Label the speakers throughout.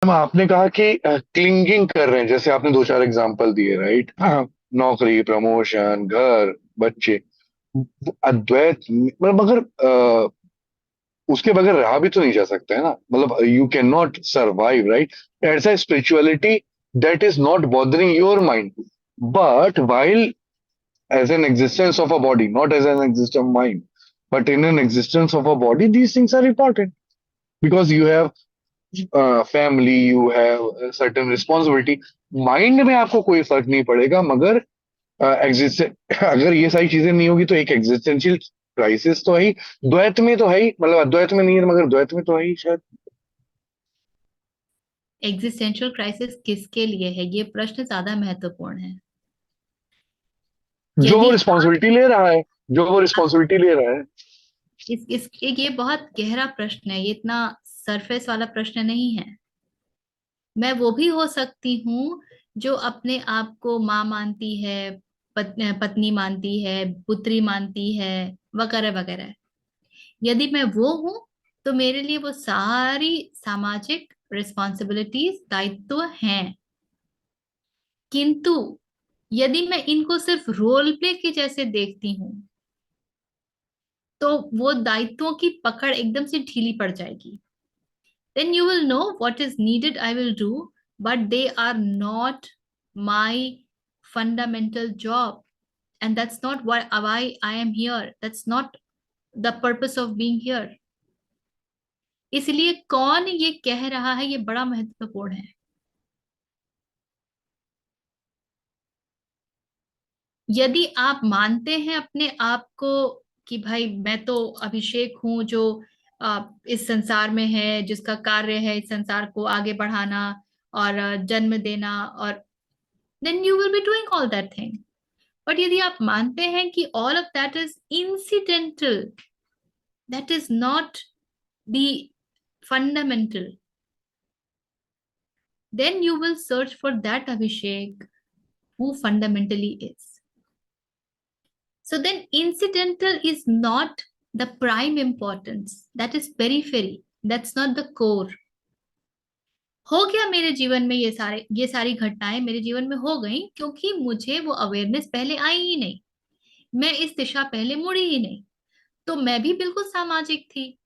Speaker 1: Ma'am आपने कहा कि क्लिंगिंग कर रहे हैं, जैसे आपने दो चार एग्जांपल दिए, राइट? नौकरी, प्रमोशन, घर, बच्चे। अद्वैत मतलब मगर उसके बगैर रहा भी तो नहीं जा सकता है ना, मतलब you can not survive, right? It's a spirituality that is not bothering your mind, but while as an existence of a body, not as an existence of mind, but in an existence of a body, these things are important because you have family, you have a certain responsibility. Mind में आपको कोई फर्क नहीं पड़ेगा, मगर exist अगर ये सारी चीजें नहीं होगी तो एक एग्जिस्टेंशियल क्राइसिस तो है ही। द्वैत में तो है ही, मतलब अद्वैत में नहीं है मगर द्वैत में तो है ही शायद।
Speaker 2: एग्जिस्टेंशियल क्राइसिस किसके लिए है, ये प्रश्न ज्यादा महत्वपूर्ण है।
Speaker 1: जो वो
Speaker 2: यदि
Speaker 1: रिस्पॉन्सिबिलिटी ले रहा है, जो वो
Speaker 2: आप
Speaker 1: रिस्पॉन्सिबिलिटी ले रहा है।
Speaker 2: ये बहुत गहरा प्रश्न है, ये इतना सरफेस वाला प्रश्न नहीं है। मैं वो भी हो सकती हूँ जो अपने आप को माँ मानती है, पत्नी मानती है, पुत्री मानती है, वगैरह वगैरह। यदि मैं वो हूं तो मेरे लिए वो सारी सामाजिक रिस्पॉन्सिबिलिटीज, दायित्व हैं। किंतु यदि मैं इनको सिर्फ रोल प्ले के जैसे देखती हूँ तो वो दायित्वों की पकड़ एकदम से ढीली पड़ जाएगी। then you will know what is needed I will do, but they are not my fundamental job, and that's not why I am here. That's not the purpose of being here. इसलिए कौन ये कह रहा है ये बड़ा महत्वपूर्ण है। यदि आप मानते हैं अपने आप को कि भाई मैं तो अभिषेक हूं जो इस संसार में है, जिसका कार्य है इस संसार को आगे बढ़ाना और जन्म देना, और then you will be doing all that thing. But यदि आप मानते हैं कि all of that is incidental, that is not the fundamental, then you will search for that Abhishek who fundamentally is. So then incidental is not the prime importance. That is periphery. That's not the core. हो गया मेरे जीवन में, ये सारी घटनाएं मेरे जीवन में हो गई क्योंकि मुझे वो अवेयरनेस पहले आई ही नहीं। मैं इस दिशा पहले मुड़ी ही नहीं। तो मैं भी बिल्कुल सामाजिक थी।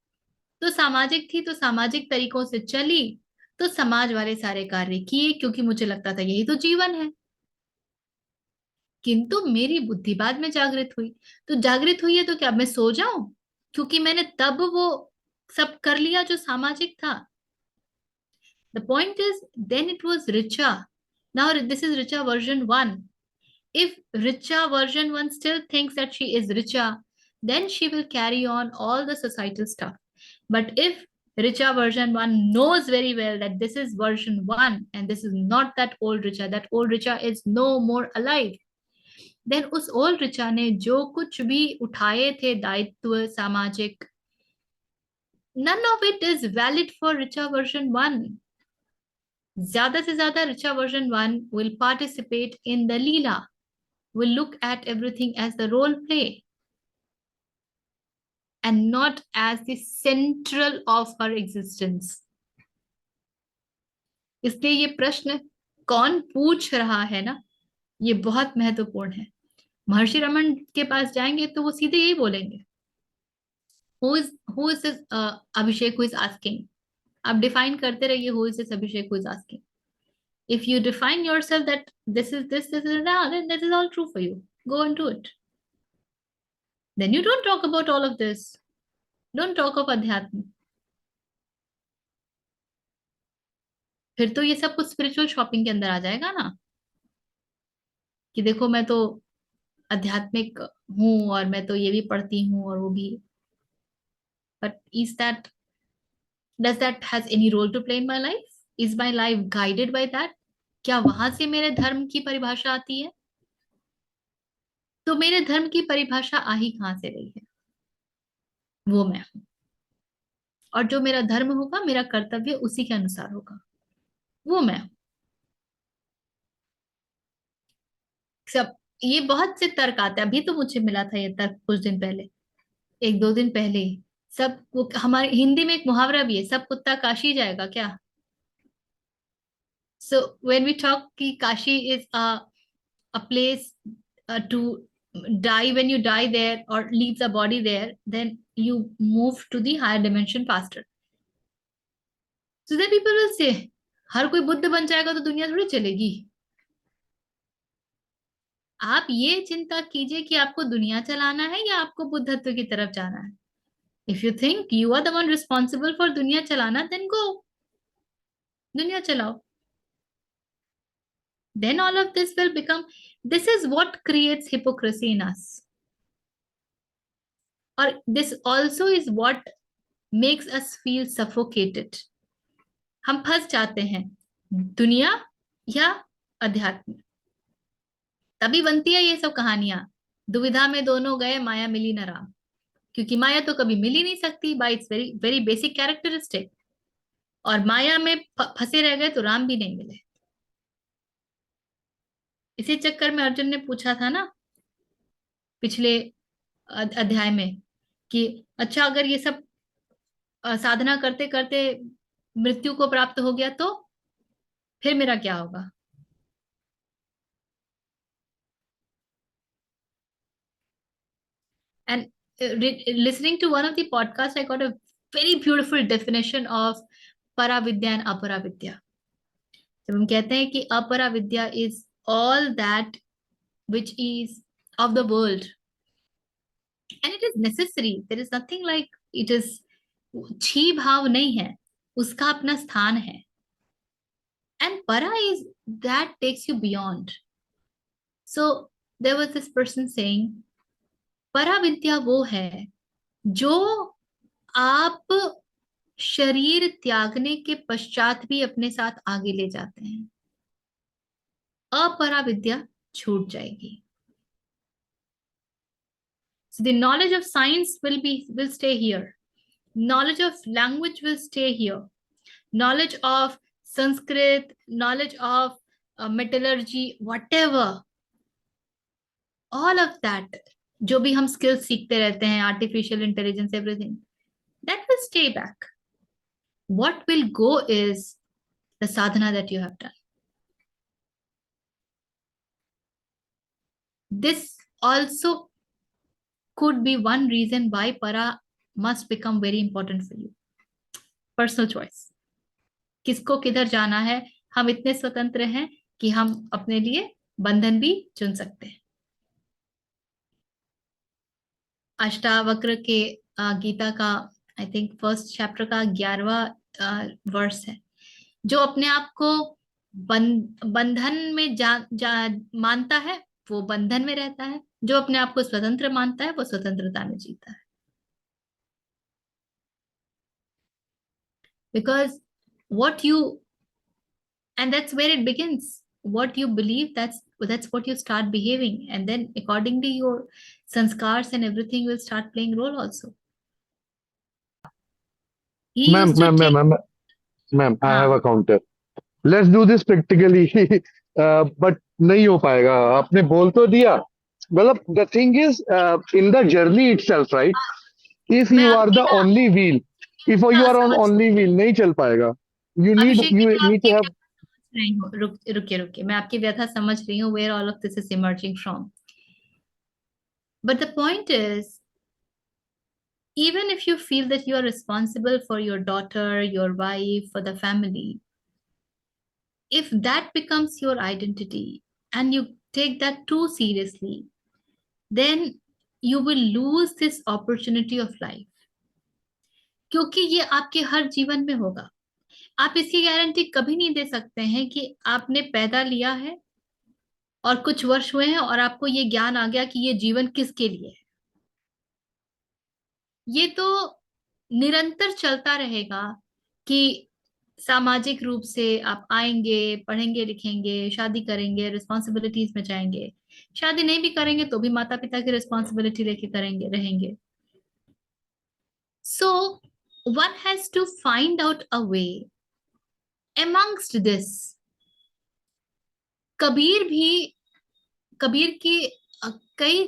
Speaker 2: तो सामाजिक तरीकों से चली। तो समाज वाले सारे कार्य किए क्योंकि मुझे लगता था यही तो जीवन है। किंतु मेरी बुद्धि बाद में जागृत हुई। तो जागृत हुई है तो क्या मैं सो जाऊं क्योंकि मैंने तब वो सब कर लिया जो सामाजिक था। The point is then it was Richa. Now this is Richa version 1। If Richa version 1 still thinks that she is richa, then she will carry on all the societal stuff. But if richa version 1 knows very well that this is version 1 and this is not that old richa, that old richa is no more alive, then उस old Richa ने जो कुछ भी उठाए थे दायित्व सामाजिक, none of it is valid for Richa version 1। ज्यादा से ज्यादा Richa version 1 will participate in the leela, will look at everything as the role play and not as the central of her existence। इसलिए ये प्रश्न कौन पूछ रहा है ना, ये बहुत महत्वपूर्ण है। महर्षि रमन के पास जाएंगे तो वो सीधे यही बोलेंगे, who is this Abhishek who is asking. आप डिफाइन करते रहिए who is this Abhishek who is asking. If you define yourself that this is now, then that is all true for you. Go and do it. Then you don't talk about all of this. Don't talk of अध्यात्म। फिर तो ये सब कुछ spiritual shopping के अंदर आ जाएगा ना, कि देखो मैं तो आध्यात्मिक हूँ और मैं तो ये भी पढ़ती हूँ और वो भी। But is that, does that has any role to play in my life? Is my life guided by that? क्या वहां से मेरे धर्म की परिभाषा आती है? तो मेरे धर्म की परिभाषा आ ही कहाँ से रही है? वो मैं हूँ। और जो मेरा धर्म होगा, मेरा कर्तव्य उसी के अनुसार होगा। वो मैं हूँ। सब ये बहुत से तर्क आते हैं। अभी तो मुझे मिला था ये तर्क कुछ दिन पहले, एक दो दिन पहले ही। सब हमारे हिंदी में एक मुहावरा भी है, सब कुत्ता काशी जाएगा क्या? So when we talk ki Kashi is a place to die, when you die there or leave the body there, then you move to the higher dimension faster. So then people will say, हर कोई बुद्ध बन जाएगा तो दुनिया थोड़ी चलेगी. आप ये चिंता कीजिए कि आपको दुनिया चलाना है या आपको बुद्धत्व की तरफ जाना है. If you think you are the one responsible for दुनिया चलाना, देन गो, दुनिया चलाओ. Then all of this will become, this is what creates hypocrisy in us, or this also is what makes us feel suffocated. हम फंस जाते हैं दुनिया या अध्यात्म. तभी बनती है ये सब कहानियां, दुविधा में दोनों गए माया मिली न राम. क्योंकि माया तो कभी मिल ही नहीं सकती, bye it's very very basic characteristic. और माया में फंसे रह गए तो राम भी नहीं मिले. इसी चक्कर में अर्जुन ने पूछा था ना पिछले अध्याय में कि अच्छा अगर ये सब साधना करते करते मृत्यु को प्राप्त हो गया तो फिर मेरा क्या होगा. And listening to one of the podcasts, I got a very beautiful definition of paravidya and aparavidya. जब हम कहते हैं कि अपराविद्या is all that which is of the world, and it is necessary. There is nothing like it is छी भाव नहीं है, उसका अपना स्थान है. And para is that takes you beyond. So there was this person saying, para vidya वो है जो आप शरीर त्यागने के पश्चात भी अपने साथ आगे ले जाते हैं. अपरा विद्या छूट जाएगी. So the knowledge of science will stay here. Knowledge of language will stay here. Knowledge of Sanskrit, knowledge of metallurgy, whatever, all of that, जो भी हम skills सीखते रहते हैं, artificial intelligence, everything, that will stay back. What will go is the sadhana that you have done. This also could be one reason why para must become very important for you. Personal choice. किसको किधर जाना है, हम इतने स्वतंत्र हैं कि हम अपने लिए बंधन भी चुन सकते हैं. अष्टावक्र के गीता का आई थिंक फर्स्ट चैप्टर का 11वां वर्स है, जो अपने आप को बंधन में मानता है वो बंधन में रहता है, जो अपने आप को स्वतंत्र मानता है वो स्वतंत्रता में जीता है. Because what you, and that's where it begins, what you believe, that's what you start behaving, and then accordingly your sanskars and everything will start playing role also. He
Speaker 1: ma'am
Speaker 2: used to
Speaker 1: ma'am
Speaker 2: take,
Speaker 1: ma'am ma'am I have a
Speaker 2: हाँ
Speaker 1: counter. Let's do this practically. But नहीं हो पाएगा. आपने बोल तो दिया. मतलब the thing is in the journey itself, right? If
Speaker 2: मैं
Speaker 1: यू आर
Speaker 2: आपकी
Speaker 1: द
Speaker 2: ना,
Speaker 1: ओनली व्हील, इफ यू
Speaker 2: हाँ
Speaker 1: आर ऑन
Speaker 2: समझ,
Speaker 1: ओनली व्हील, नहीं चल पाएगा.
Speaker 2: अभिषेक जी
Speaker 1: यू
Speaker 2: मैं
Speaker 1: नीड
Speaker 2: आपकी
Speaker 1: टू हैव.
Speaker 2: व्यथा समझ रही हूँ, रुकिए रुकिए, मैं आपकी व्यथा समझ रही हूँ, where all of this is emerging from. But the point is, even if you feel that you are responsible for your daughter, your wife, for the family, if that becomes your identity and you take that too seriously, then you will lose this opportunity of life. क्योंकि ये आपके हर जीवन में होगा. आप इसकी guarantee कभी नहीं दे सकते हैं कि आपने पैदा लिया है और कुछ वर्ष हुए हैं और आपको ये ज्ञान आ गया कि ये जीवन किसके लिए है. ये तो निरंतर चलता रहेगा कि सामाजिक रूप से आप आएंगे, पढ़ेंगे लिखेंगे, शादी करेंगे, रिस्पॉन्सिबिलिटीज में जाएंगे. शादी नहीं भी करेंगे तो भी माता पिता की रिस्पॉन्सिबिलिटी लेके करेंगे रहेंगे. So one has to find out a way amongst this. Kabir भी, कबीर की कई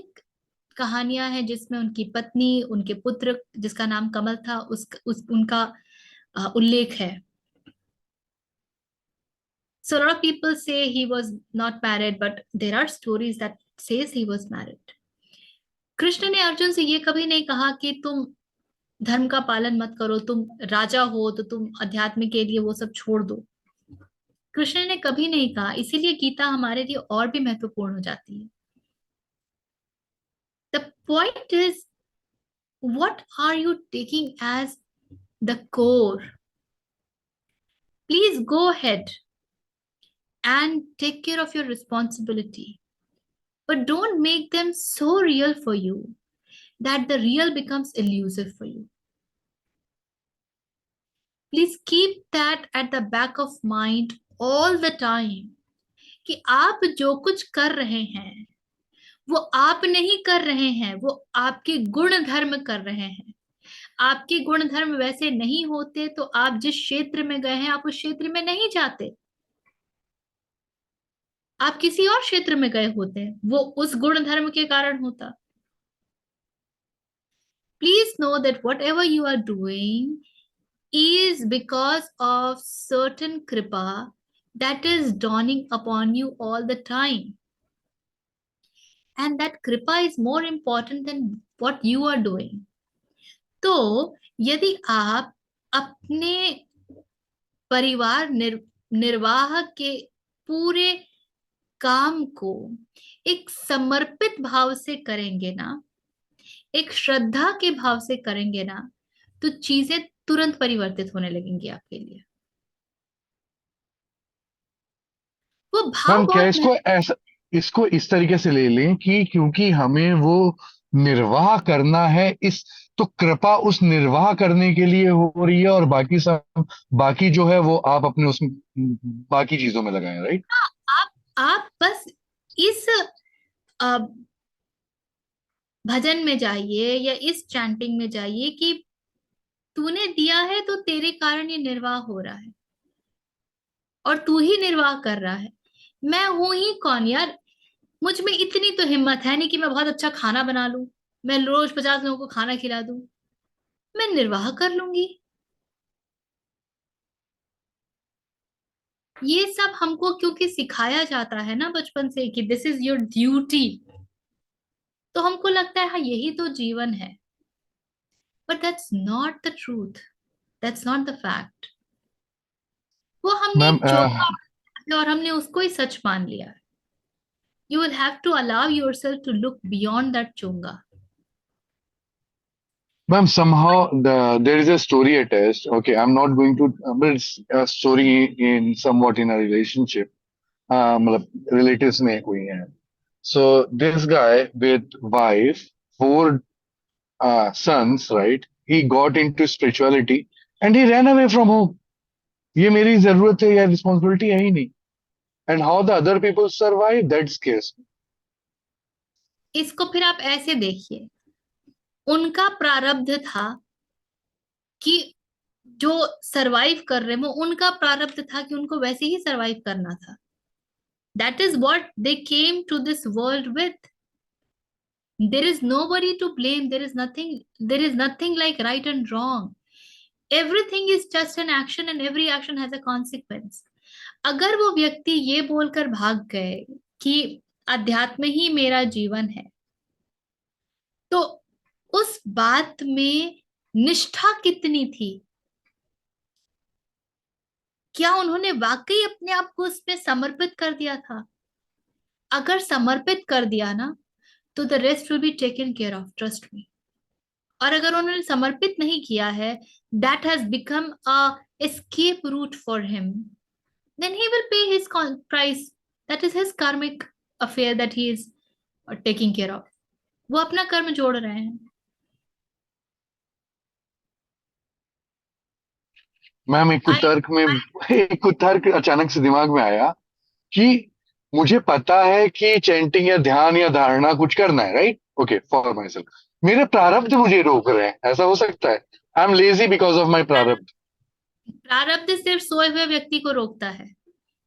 Speaker 2: कहानियां हैं जिसमें उनकी पत्नी, उनके पुत्र जिसका नाम कमल था, उनका उल्लेख है. So a lot of people say he was not married, but there are stories that says he was married. Krishna ने अर्जुन से ये कभी नहीं कहा कि तुम धर्म का पालन मत करो, तुम राजा हो तो तुम अध्यात्म के लिए वो सब छोड़ दो। कृष्ण ने कभी नहीं कहा, इसीलिए गीता हमारे लिए और भी महत्वपूर्ण हो जाती है। The point is, what are you taking as the core? Please go ahead and take care of your responsibility, but don't make them so real for you that the real becomes elusive for you. Please keep that at the back of mind all the time कि आप जो कुछ कर रहे हैं वो आप नहीं कर रहे हैं, वो आपके गुण धर्म कर रहे हैं। आपके गुण धर्म वैसे नहीं होते तो आप जिस क्षेत्र में गए हैं आप उस क्षेत्र में नहीं जाते, आप किसी और क्षेत्र में गए होते, वो उस गुण धर्म के कारण होता। Please know that whatever you are doing is because of certain kripa that is dawning upon you all the time, and that kripa is more important than what you are doing. तो यदि आप अपने परिवार निर्वाह के पूरे काम को एक समर्पित भाव से करेंगे ना, एक श्रद्धा के भाव से करेंगे ना, तो चीजें तुरंत परिवर्तित होने लगेंगी आपके लिए। वो भाव
Speaker 1: मैम क्या
Speaker 2: बहुत
Speaker 1: इसको इस तरीके से ले लें कि क्योंकि हमें वो निर्वाह करना है, इस तो कृपा उस निर्वाह करने के लिए हो रही है, और बाकी सब, बाकी जो है वो आप अपने उस बाकी चीजों में लगाएं, राइट?
Speaker 2: आप बस इस अ, भजन में जाइए या इस चैंटिंग में जाइए कि तूने दिया है तो तेरे कारण ये निर्वाह हो रहा है और तू ही निर्वाह कर रहा है। मैं हूं ही कौन यार, मुझ में इतनी तो हिम्मत है नहीं कि मैं बहुत अच्छा खाना बना लूं, मैं रोज 50 लोगों को खाना खिला दूं, मैं निर्वाह कर लूंगी। ये सब हमको क्योंकि सिखाया जाता है ना बचपन से कि दिस इज योर ड्यूटी, तो हमको लगता है हाँ यही तो जीवन है। But that's not the truth, that's not the fact. वो हमने
Speaker 1: मैम
Speaker 2: एक चोखा और हमने उसको ही सच मान लिया। You will have to allow yourself to look beyond that chunga.
Speaker 1: Ma'am, somehow there is a story attached. Okay, I'm not going to, but it's a story in somewhat in a relationship. मतलब relatives में कोई है. So this guy with wife, four sons, right? He got into spirituality and he ran away from home. ये मेरी जरूरत है या responsibility है ही नहीं. And how the other people survive, that scares me.
Speaker 2: इसको फिर आप ऐसे देखिए, उनका प्रारब्ध था कि जो सरवाइव कर रहे हैं वो उनका प्रारब्ध था कि उनको वैसे ही सरवाइव करना था। That is what they came to this world with. There is nobody to blame, there is nothing like right and wrong. Everything is just an action and every action has a consequence. अगर वो व्यक्ति ये बोलकर भाग गए कि अध्यात्म ही मेरा जीवन है, तो उस बात में निष्ठा कितनी थी? क्या उन्होंने वाकई अपने आप को उसमें समर्पित कर दिया था? अगर समर्पित कर दिया ना, तो the rest will be taken care of, trust me. और अगर उन्होंने समर्पित नहीं किया है, that has become a escape route for him, then he will pay his price. That is his karmic affair that he is taking care of. वो अपना कर्म जोड़ रहे हैं।
Speaker 1: मैम
Speaker 2: आई
Speaker 1: एक कुतर्क अचानक से दिमाग में आया कि मुझे पता है कि चैंटिंग या ध्यान या धारणा कुछ करना है, right? Okay, for my self, मेरे प्रारब्ध मुझे रोक रहे हैं, ऐसा हो सकता है? I am lazy because of my प्रारब्ध.
Speaker 2: प्रारब्ध सिर्फ सोए हुए व्यक्ति को रोकता है।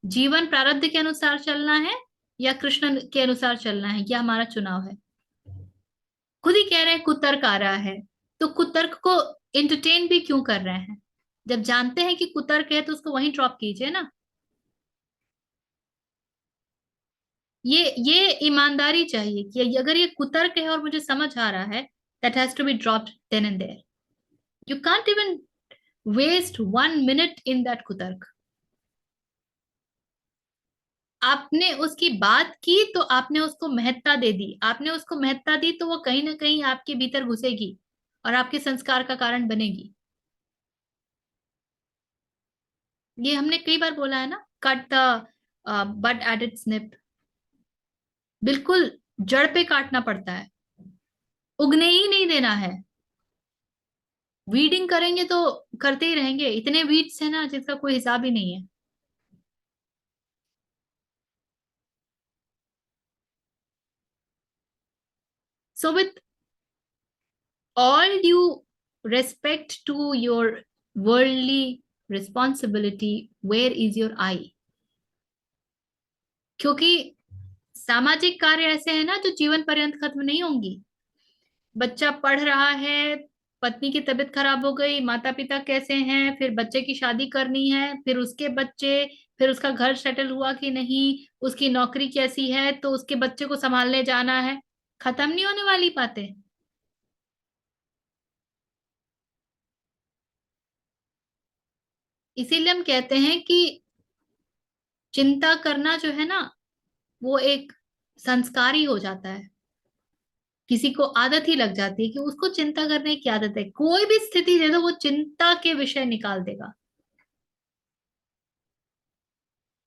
Speaker 2: जीवन प्रारब्ध के अनुसार चलना है या कृष्ण के अनुसार चलना है, यह हमारा चुनाव है। खुद ही कह रहे हैं कुतर्क आ रहा है, तो कुतर्क को एंटरटेन भी क्यों कर रहे हैं? जब जानते हैं कि कुतर्क है तो उसको वहीं ड्रॉप कीजिए ना। ये ईमानदारी चाहिए कि अगर ये कुतर्क है और मुझे समझ आ रहा है, that has to be dropped then and there. You can't even waste 1 minute in that कुतर्क. आपने उसकी बात की तो आपने उसको महत्ता दे दी, आपने उसको महत्ता दी तो वो कहीं ना कहीं आपके भीतर घुसेगी और आपके संस्कार का कारण बनेगी. ये हमने कई बार बोला है ना, cut the bud at its nip. बिल्कुल जड़ पे काटना पड़ता है, उगने ही नहीं देना है. वीडिंग करेंगे तो करते ही रहेंगे, इतने वीड्स है ना जिसका कोई हिसाब ही नहीं है. So with all due respect to your worldly responsibility, where is your eye? क्योंकि सामाजिक कार्य ऐसे है ना जो जीवन पर्यंत खत्म नहीं होंगी. बच्चा पढ़ रहा है, पत्नी की तबीयत खराब हो गई, माता पिता कैसे हैं, फिर बच्चे की शादी करनी है, फिर उसके बच्चे, फिर उसका घर सेटल हुआ कि नहीं, उसकी नौकरी कैसी है, तो उसके बच्चे को संभालने जाना है. खत्म नहीं होने वाली बातें. इसीलिए हम कहते हैं कि चिंता करना जो है ना, वो एक संस्कार ही हो जाता है. किसी को आदत ही लग जाती है कि उसको चिंता करने की आदत है, कोई भी स्थिति दे दो वो चिंता के विषय निकाल देगा.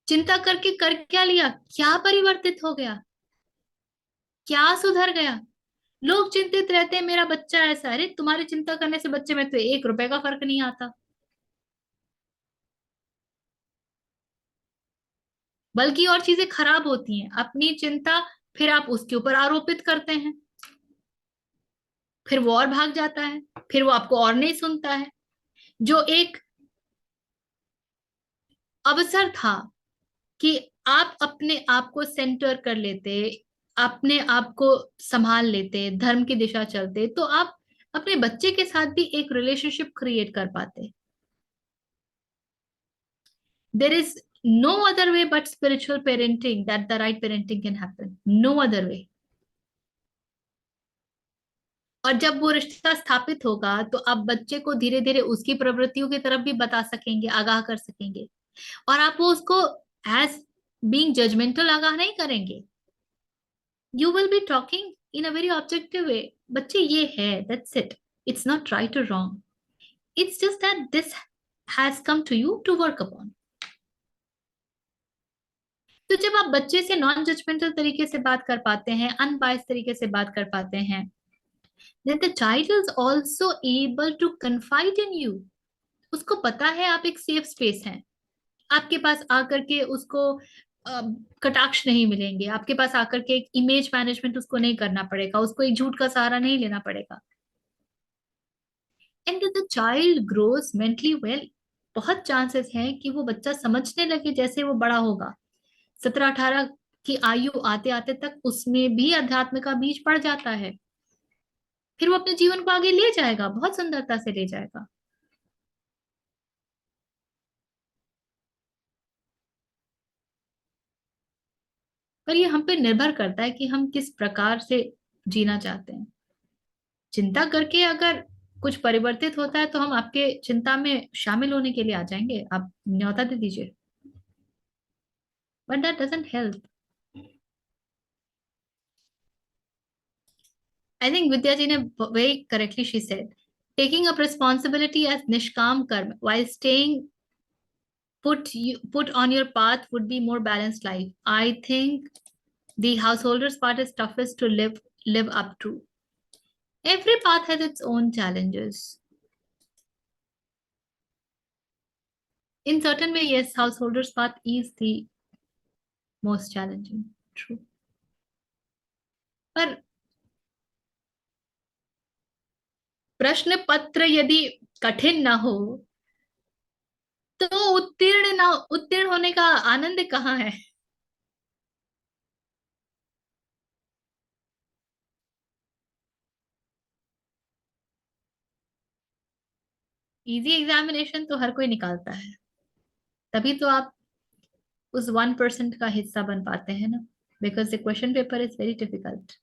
Speaker 2: चिंता करके कर क्या लिया, क्या परिवर्तित हो गया, क्या सुधर गया. लोग चिंतित रहते हैं मेरा बच्चा ऐसा, अरे तुम्हारी चिंता करने से बच्चे में तो 1 रुपए का फर्क नहीं आता, बल्कि और चीजें खराब होती हैं. अपनी चिंता फिर आप उसके ऊपर आरोपित करते हैं, फिर वो और भाग जाता है, फिर वो आपको और नहीं सुनता है. जो एक अवसर था कि आप अपने आप को सेंटर कर लेते, अपने आप को संभाल लेते, धर्म की दिशा चलते, तो आप अपने बच्चे के साथ भी एक रिलेशनशिप क्रिएट कर पाते. There is no other way but spiritual parenting that the right parenting can happen. No other way. और जब वो रिश्ता स्थापित होगा तो आप बच्चे को धीरे धीरे उसकी प्रवृत्तियों की तरफ भी बता सकेंगे, आगाह कर सकेंगे. और आप वो उसको एज बीइंग जजमेंटल आगाह नहीं करेंगे. You will be talking in a very objective way. बच्चे ये है, that's it. It's not right और wrong. It's just that this has come to you to work upon. तो जब आप बच्चे से नॉन जजमेंटल तरीके से बात कर पाते हैं, अनबायस तरीके से बात कर पाते हैं, then the child is also able to confide in you. उसको पता है आप एक सेफ स्पेस हैं. आपके पास आकर के उसको कटाक्ष नहीं मिलेंगे, आपके पास आकर के एक इमेज मैनेजमेंट उसको नहीं करना पड़ेगा, उसको एक झूठ का सहारा नहीं लेना पड़ेगा. And the child grows mentally well, बहुत चांसेस हैं कि वो बच्चा समझने लगे जैसे वो बड़ा होगा. 17-18 की आयु आते आते तक उसमें भी अध्यात्म का बीज पड़ जाता है. फिर वो अपने जीवन को आगे ले जाएगा, बहुत सुंदरता से ले जाएगा. पर ये हम पे निर्भर करता है कि हम किस प्रकार से जीना चाहते हैं. चिंता करके अगर कुछ परिवर्तित होता है तो हम आपके चिंता में शामिल होने के लिए आ जाएंगे, आप न्योता दे दीजिए. But that doesn't help. I think Vidya ji ने very correctly she said, taking up responsibility as nishkam karma while staying put on your path would be more balanced life. I think the householder's part is toughest to live up to. Every path has its own challenges. In certain way, yes, householder's path is the most challenging. True. पर प्रश्न पत्र यदि कठिन ना हो तो उत्तीर्ण होने का आनंद कहाँ है. इजी एग्जामिनेशन तो हर कोई निकालता है, तभी तो आप उस 1% का हिस्सा बन पाते हैं ना. because the question paper is very difficult.